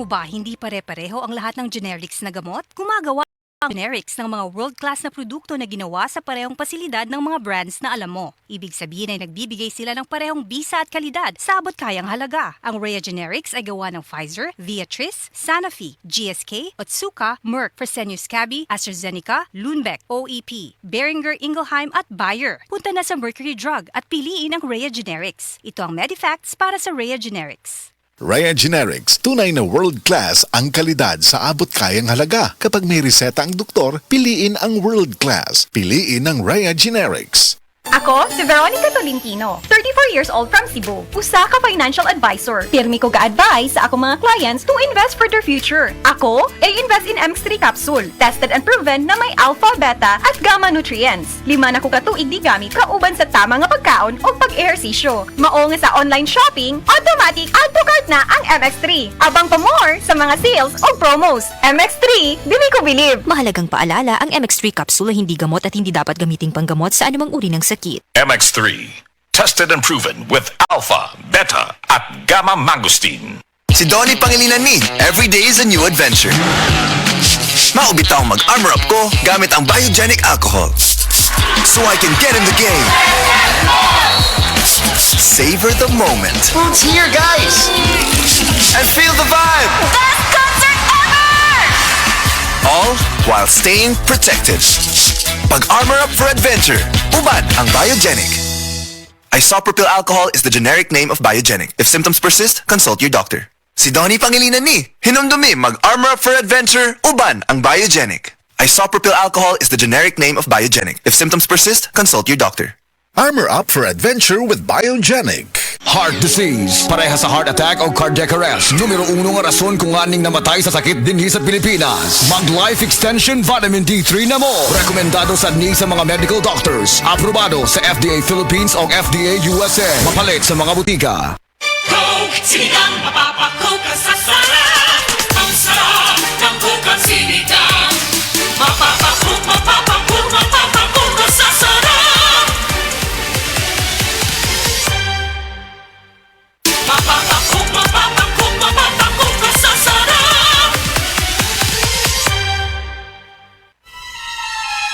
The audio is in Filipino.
mo ba hindi pare-pareho ang lahat ng generics na gamot? Gumagawa ang generics ng mga world-class na produkto na ginawa sa parehong pasilidad ng mga brands na alam mo. Ibig sabihin ay nagbibigay sila ng parehong bisa at kalidad sa abot kayang halaga. Ang Rhea Generics ay gawa ng Pfizer, Viatris, Sanofi, GSK, Otsuka, Merck, Fresenius Kabi, AstraZeneca, Lundbeck, OEP, Boehringer Ingelheim at Bayer. Punta na sa Mercury Drug at piliin ang Rhea Generics. Ito ang Medifacts para sa Rhea Generics. Rhea Generics, tunay na world-class ang kalidad sa abot kayang halaga. Kapag may reseta ang doktor, piliin ang world-class. Piliin ang Rhea Generics. Ako, si Veronica Tolentino, 34 years old from Cebu. Usa ka financial advisor. Pirmi ko ga-advise sa akong mga clients to invest for their future. Ako, ay invest in MX3 capsule. Tested and proven na may alpha, beta, at gamma nutrients. 5 na ko katuig di gamit kauban sa tama nga pagkaon o pag-ehersisyo. Mao nga sa online shopping, automatic add to cart na ang MX3. Abang pa more sa mga sales o promos. MX3, dili ko believe. Mahalagang paalala, ang MX3 capsule ay hindi gamot at hindi dapat gamiting panggamot sa anumang uri ng sakit. MX3, tested and proven with alpha, beta, at gamma mangosteen. Si Donnie Pangilinan ni, every day is a new adventure. Maubitaw mag-armor up ko gamit ang biogenic alcohol. So I can get in the game. Savor the moment. Food's here, guys! And feel the vibe. Best concert ever! All while staying protected. Pag-armor up for adventure. Uban ang biogenic. Isopropyl alcohol is the generic name of biogenic. If symptoms persist, consult your doctor. Si Donnie Pangilinan ni, hinumdumi mag-armor up for adventure. Uban ang biogenic. Isopropyl alcohol is the generic name of biogenic. If symptoms persist, consult your doctor. Armor up for adventure with Biogenic. Heart disease, pareha sa heart attack o cardiac arrest. Numero 1 nga rason kung aning namatay sa sakit dinhi sa Pilipinas. Mag-Life Extension Vitamin D3 na mo. Rekomendado sa ni sa mga medical doctors. Aprobado sa FDA Philippines o FDA USA. Mapalit sa mga butika. Coke, sinigang, mapapako ka sa sarap.